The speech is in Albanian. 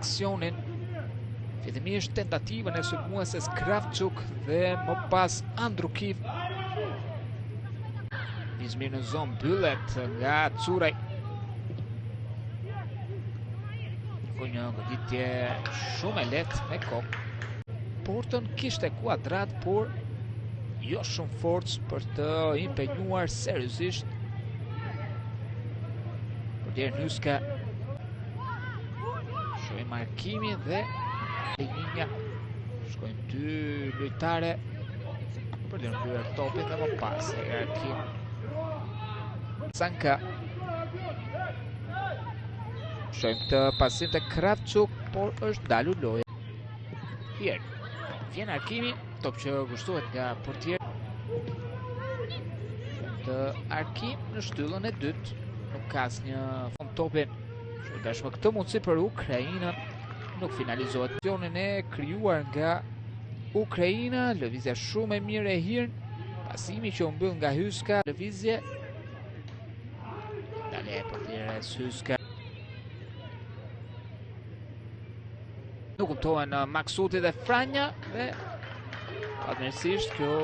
aksionin. Fillimisht tentativën e sulmueses Kravçuk dhe më pas Andrukiv. Nizmir në zonë mbyllet nga Curaj. Ku një goditje shumë e lehtë me kokë. Porton kishte kuadrat, por jo shumë forcë për të impenjuar seriozisht. Portier Hyska. Shohim markimin dhe linja. Shkojnë dy lojtare për të mbyer topin dhe më pas Arkim. Sanka. Shohim këtë pasim të Kravçuk, por është dalur loja. Tjerë. Vjen Arkimi, top që gushtohet nga portier. Të Arkim në shtyllën e dytë, nuk ka asnjë fund topi. Tashmë këtë mundësi për Ukrainën nuk finalizohet. Aksionin e krijuar nga Ukraina, lëvizja shumë e mirë e Hirn, pasimi që u mbyll nga Hyska, lëvizje. Dale portieres Hyska. Nuk kuptohen Maksuti dhe Franja dhe fatmirësisht kjo